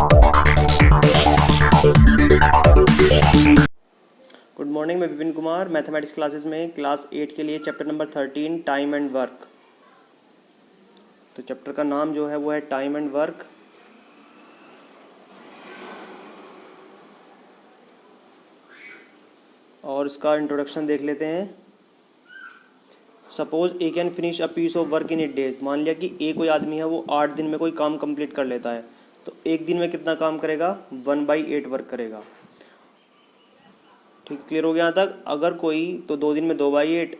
Good morning, मैं Vipin Kumar mathematics classes में class 8 के लिए chapter number 13 time and work. तो चैप्टर का नाम जो है वो है टाइम एंड वर्क। और इसका इंट्रोडक्शन देख लेते हैं। Suppose A can finish a piece of work in 8 days. मान लिया कि ए कोई आदमी है वो 8 दिन में कोई काम कंप्लीट कर लेता है, तो एक दिन में कितना काम करेगा? 1/8 वर्क करेगा। ठीक, क्लियर हो गया यहाँ तक? अगर कोई तो 2 दिन में 2/8,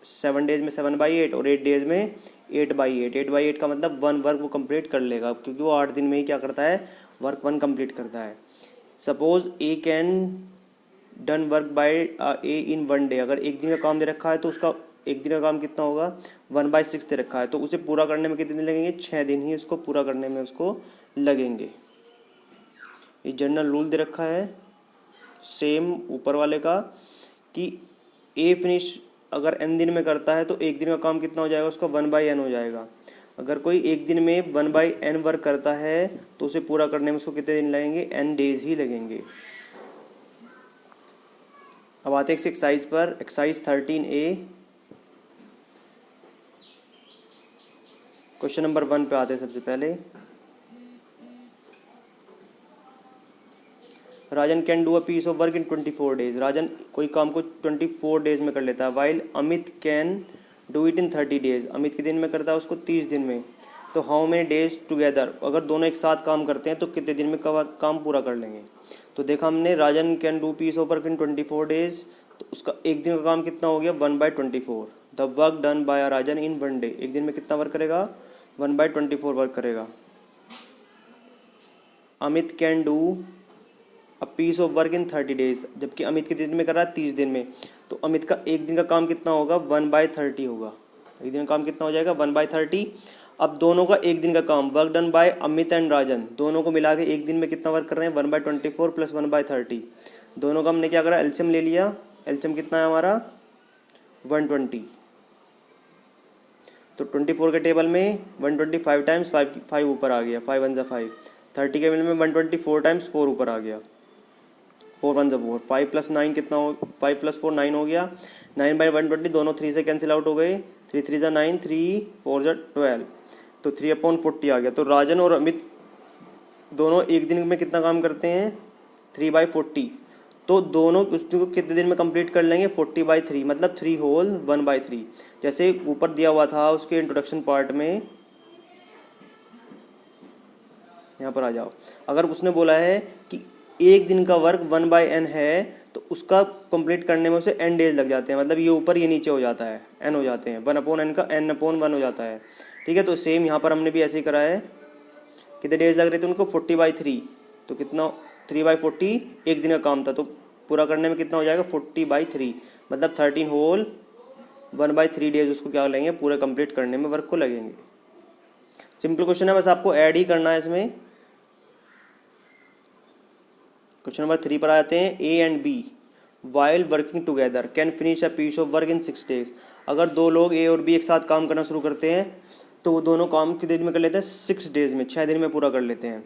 7 डेज में 7/8 और 8 डेज में 8/8। 8/8 का मतलब 1 वर्क वो कंप्लीट कर लेगा, क्योंकि वो 8 दिन में ही क्या करता है? वर्क 1 कंप्लीट करता है। Suppose A can done work by A in 1 day. अगर एक दिन का काम दे रखा है तो उसका एक दिन का काम कितना होगा? 1/6 दे रखा है, तो उसे पूरा करने में कितने दिन लगेंगे? 6 दिन ही उसको पूरा करने में उसको लगेंगे। ये जनरल रूल दे रखा है सेम ऊपर वाले का कि ए फिनिश अगर n दिन में करता है तो एक दिन का काम कितना हो जाएगा? उसका 1/n हो जाएगा। अगर कोई एक दिन में 1/n वर्क करता है तो उसे पूरा करने में उसको कितने दिन लगेंगे? n डेज ही लगेंगे। अब आते हैं एक्सरसाइज पर। एक्सरसाइज 13A क्वेश्चन नंबर 1 पे आते हैं। सबसे पहले Rajan can do a piece of work in 24 days. Rajan कोई काम को 24 डेज में कर लेता है। While Amit can do it in 30 days. Amit कितने दिन में करता है? उसको 30 दिन में। तो हाउ मेनी डेज टुगेदर? अगर दोनों एक साथ काम करते हैं तो कितने दिन में काम पूरा कर लेंगे? तो देखा हमने, Rajan can do piece of work in 24 days, तो उसका एक दिन का काम कितना हो गया? 1/24। The work done by Rajan in 1 day. एक दिन में कितना वर्क करेगा? 1/24 वर्क करेगा। Amit can do a piece of work in 30 days, जबकि अमित कितने दिन में कर रहा है? 30 दिन में। तो अमित का एक दिन का काम कितना होगा? 1/30 होगा। एक दिन का काम कितना हो जाएगा? 1/30। अब दोनों का एक दिन का काम, work done by Amit and Rajan, दोनों को मिला के एक दिन में कितना वर्क कर रहे हैं? 1/24 प्लस 1/30। दोनों का हमने क्या करा? एलसीएम ले लिया। एलसीएम कितना है हमारा? 120। तो 24 के टेबल में 125 टाइम्स 5 ऊपर आ गया, 5 1 जा 5। 30 के टेबल में 124 टाइम्स 4 ऊपर आ गया, 4 1 जा 4। 5 + 9 कितना हो? 5 + 4 9 हो गया। 9/120 दोनों 3 से कैंसिल आउट हो गए। 3 3 जा 9, 3 4 जा 12, तो 3/40 आ गया। तो राजन और अमित दोनों एक दिन में कितना काम करते हैं? 3/40। तो दोनों उसको कितने दिन में कंप्लीट कर लेंगे? 40/3, मतलब 3 होल 1/3। जैसे ऊपर दिया हुआ था उसके इंट्रोडक्शन पार्ट में, यहाँ पर आ जाओ। अगर उसने बोला है कि एक दिन का वर्क 1/n है तो उसका कंप्लीट करने में उसे n डेज लग जाते हैं, मतलब ये ऊपर ये नीचे हो जाता है, n हो जाते हैं। 1/n का n/1 हो जाता है। ठीक है, तो सेम यहाँ पर हमने भी ऐसे ही करा है। कितने डेज लग रहे थे उनको? 40/3। तो कितना? 3/40 एक दिन का काम था, तो पूरा करने में कितना हो जाएगा? 40/3, मतलब 13 होल 1/3 डेज उसको क्या लगेंगे? पूरा कंप्लीट करने में वर्क को लगेंगे। सिंपल क्वेश्चन है, बस आपको ऐड ही करना है इसमें। क्वेश्चन नंबर 3 पर आते हैं। A and B while working together can finish a piece of work in 6 days. अगर दो लोग ए और बी एक साथ काम करना शुरू करते हैं तो वो दोनों काम कितने दिन में कर लेते हैं? 6 डेज में, 6 दिन में पूरा कर लेते हैं।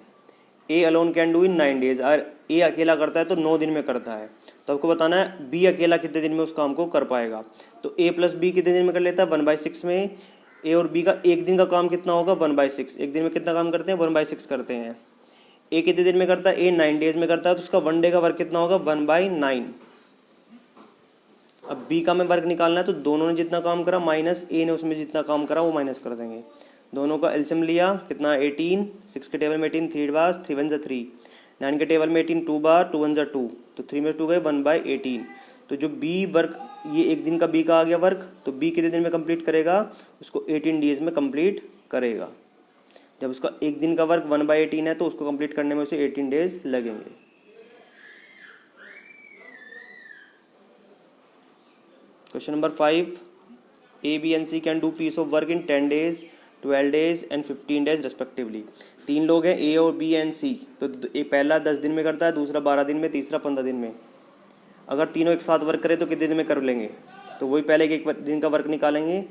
A alone can do in 9 days. और ए अकेला करता है तो 9 दिन में करता है। तो आपको बताना है बी अकेला कितने दिन में उस काम को कर पाएगा। तो ए + बी कितने दिन में कर लेता है? 1/6 में। ए और बी का एक दिन का काम कितना होगा? 1/6। एक दिन में कितना काम करते हैं? 1/6 करते हैं। ए कितने दिन में करता है? ए 9 डेज में करता है, तो उसका 1 डे का वर्क कितना होगा? 1/9। अब बी का में वर्क निकालना है, तो दोनों ने जितना काम करा माइनस ए ने उसमें जितना काम करा वो माइनस कर देंगे। दोनों का एलसीएम लिया, कितना? 18। 6 के टेबल में 18 3 बार, 3 1 जा 3। 9 के टेबल में 18 2 बार, 2 1 जा 2, तो 3 में 2 गए, 1/18। तो जो बी वर्क, ये एक दिन का बी का आ गया वर्क, तो बी कितने दिन में कंप्लीट करेगा? उसको 18 डेज में कंप्लीट करेगा। जब उसका एक दिन का वर्क 1/18 है तो उसको कंप्लीट करने में उसे 18 डेज लगेंगे। Question number 5। A B and C can do piece of work in 10 days 12 days and 15 days respectively. 3 लोग हैं, ए और बी एंड सी। तो ए पहला 10 दिन में करता है, दूसरा 12 दिन में, तीसरा 15 दिन में। अगर तीनों एक साथ वर्क करें तो कितने दिन में कर लेंगे? तो वही पहले एक दिन का वर्क निकालेंगे।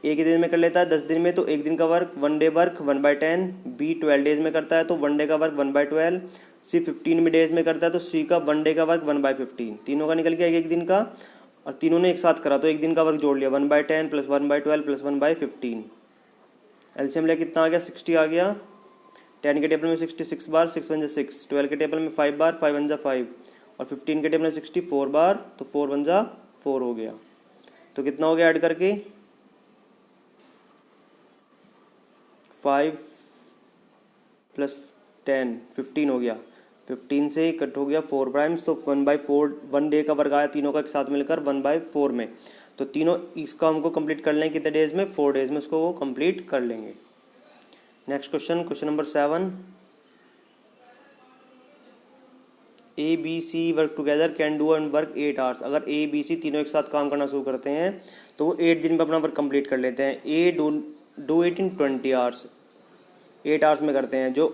ए कितने दिन में कर लेता है 10 दिन में, तो एक दिन का work 1 day work 1/10। B 12 days में करता है तो 1 डे का वर्क 1/12। सी 15 डेज में करता है तो सी का 1 डे का वर्क 1/15। तीनों का निकल गया एक दिन का, और तीनों ने एक साथ करा तो एक दिन का वर्क जोड़ लिया 1/10 + 1/12 + 1/15। एलसीएम ले कितना आ गया 60 आ गया। 10 के टेबल में 60 6 बार 6 × 1 = 6। 12 के टेबल में 5 बार 5 × 1 = 5। और 15 के टेबल में 60 4 बार तो 4 × 1 = 4 हो गया। तो कितना हो गया ऐड करके 5 + 10 15 हो गया। 15 से कट हो गया 4 प्राइम्स, तो 1/4 1 डे का वर्क आया तीनों का एक साथ मिलकर 1/4 में। तो तीनों इसका हमको कंप्लीट कर लेंगे कितने डेज में 4 डेज में उसको वो कंप्लीट कर लेंगे। Next question number 7। A B C work together can do and work 8 hours. अगर ए बी सी तीनों एक साथ काम करना शुरू करते हैं तो वो 8 दिन में अपना वर्क कंप्लीट कर लेते हैं। A do it in 20 hours, 8 hours में करते हैं। जो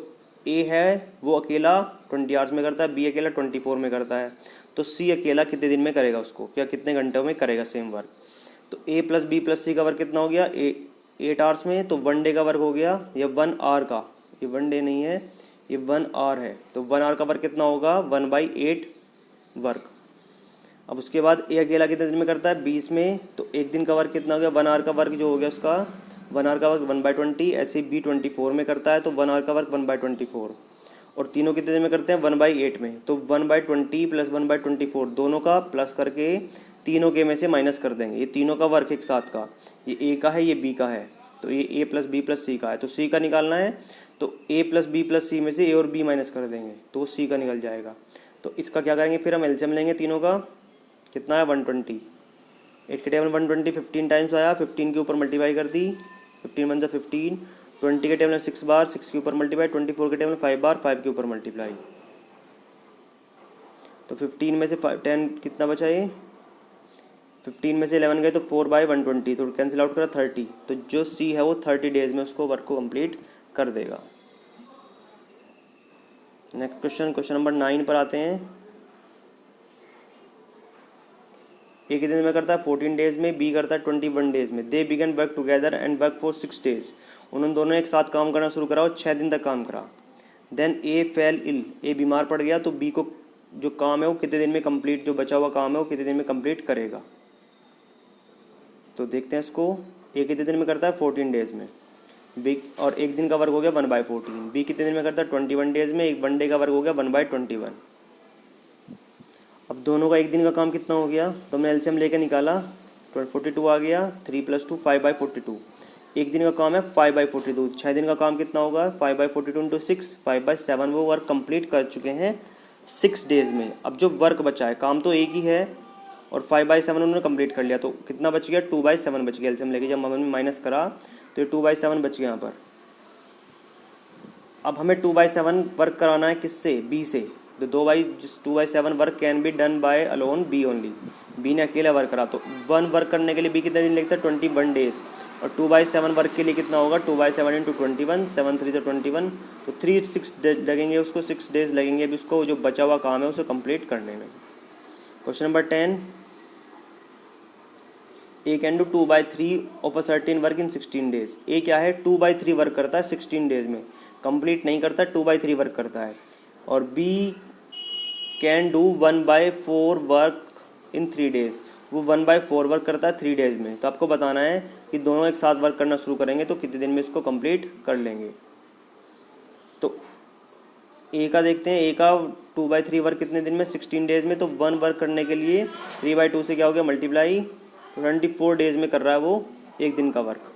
ए है वो अकेला 20 आवर्स में करता है, बी अकेला 24 में करता है। तो सी अकेला कितने दिन में करेगा उसको, क्या कितने घंटों में करेगा सेम वर्क। तो ए प्लस बी प्लस सी का वर्क कितना हो गया 8 आवर्स में, तो 1 डे का वर्क हो गया या 1 आवर का, ये 1 डे नहीं है ये 1 आवर है। तो 1 आवर का वर्क कितना होगा 1/8 वर्क। अब उसके बाद ए अकेला कितने दिन में करता है 20 में, तो एक दिन का वर्क कितना हो गया 1 आवर का वर्क जो हो गया उसका 1 आवर का वर्क 1/20। ऐसे बी 24 में करता है तो 1 आवर का वर्क 1/24। और तीनों कितने दिन में करते हैं 1/8 में, तो 1/20 + 1/24 दोनों का प्लस करके तीनों के में से माइनस कर देंगे। ये तीनों का वर्क एक साथ का, ये ए का है ये बी का है, तो ये ए प्लस बी प्लस सी का है। तो सी का निकालना है तो ए प्लस बी प्लस सी में से ए और बी माइनस कर देंगे तो सी का निकल जाएगा। तो इसका क्या करेंगे फिर हम एलसीएम लेंगे तीनों का, कितना है 120। 8 के टेबल 120 15 टाइम्स आया, 15 के ऊपर मल्टीप्लाई कर दी 15 × 15। 20 के टेबल में 6 बार 6 के ऊपर मल्टीप्लाई। 24 के टेबल में 5 बार 5 के ऊपर मल्टीप्लाई। तो 15 में से 10 कितना बचा ये 15 में से 11 गए तो 4/120, तो कैंसिल आउट करा 30। तो जो सी है वो 30 डेज में उसको वर्क को कंप्लीट कर देगा। नेक्स्ट क्वेश्चन नंबर 9 पर आते हैं। ए कितने दिन में करता है 14 डेज में, बी करता है 21 डेज में। दे begin work together and work for 6 days. उन्होंने दोनों एक साथ काम करना शुरू करा और 6 दिन तक काम करा। देन ए फेल इल, ए बीमार पड़ गया, तो बी को जो काम है वो कितने दिन में कंप्लीट, जो बचा हुआ काम है वो कितने दिन में कंप्लीट करेगा। तो देखते हैं इसको। ए कितने दिन में करता है 14 डेज में, बी और एक दिन का वर्क हो गया 1/14। बी कितने दिन में करता है 21 डेज में, एक 1 डे का वर्क हो गया 1/21। अब दोनों का एक दिन का काम कितना हो गया, तो हमने एलसीएम लेके निकाला 42 आ गया। 3 + 2 5/42। एक दिन का काम है 5/42। 6 दिन का काम कितना होगा 5/42 × 6 5/7। वो वर्क कंप्लीट कर चुके हैं 6 डेज में। अब जो वर्क बचा है, काम तो एक ही है और 5/7 उन्होंने कंप्लीट कर लिया, तो कितना बच गया 2/7 बच गया। एलसीएम लेके जब हमने माइनस करा तो ये 2/7 बच गया यहाँ पर। अब हमें 2/7 वर्क कराना है किससे, बी से। तो 2/7 work can be done by alone B only. B ने अकेला वर्क करा, तो 1 वर्क करने के लिए बी कितने दिन लगता है 21 डेज। और 2/7 वर्क के लिए कितना होगा 2/7 × 21 7 3 = 21। तो 3 6 लगेंगे उसको, 6 डेज लगेंगे अभी उसको जो बचा हुआ काम है उसे कंप्लीट करने में। Question number 10। A can do 2/3 of a certain work in 16 days. A क्या है 2/3 वर्क करता है 16 डेज में, कंप्लीट नहीं करता 2/3 वर्क करता है। और B can do 1/4 work in 3 days, वो 1/4 वर्क करता है 3 डेज में। तो आपको बताना है कि दोनों एक साथ वर्क करना शुरू करेंगे तो कितने दिन में इसको कंप्लीट कर लेंगे। तो ए का देखते हैं, ए का 2/3 वर्क कितने दिन में 16 डेज में। तो 1 वर्क करने के लिए 3/2 से क्या हो गया मल्टीप्लाई, 24 डेज में कर रहा है वो एक दिन का वर्क।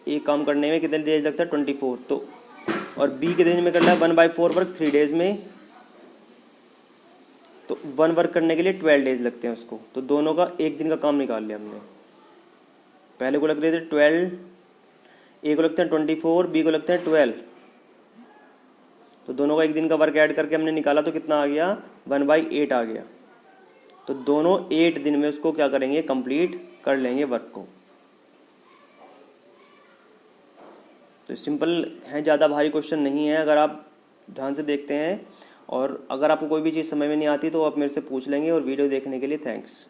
एक काम करने में कितने डेज लगता है 24। तो और बी कितने दिन में करना है 1/4 वर्क 3 डेज में, तो 1 वर्क करने के लिए 12 डेज लगते हैं उसको। तो दोनों का एक दिन का काम निकाल लिया हमने। पहले को लग रहे थे 12, ए को लगते हैं 24, बी को लगते हैं 12। तो दोनों का एक दिन का वर्क ऐड करके हमने निकाला तो कितना आ गया 1/8 आ गया। तो दोनों 8 दिन में उसको क्या करेंगे कंप्लीट कर लेंगे वर्क को। तो सिंपल है, ज़्यादा भारी क्वेश्चन नहीं है अगर आप ध्यान से देखते हैं। और अगर आपको कोई भी चीज़ समझ में नहीं आती तो आप मेरे से पूछ लेंगे। और वीडियो देखने के लिए थैंक्स।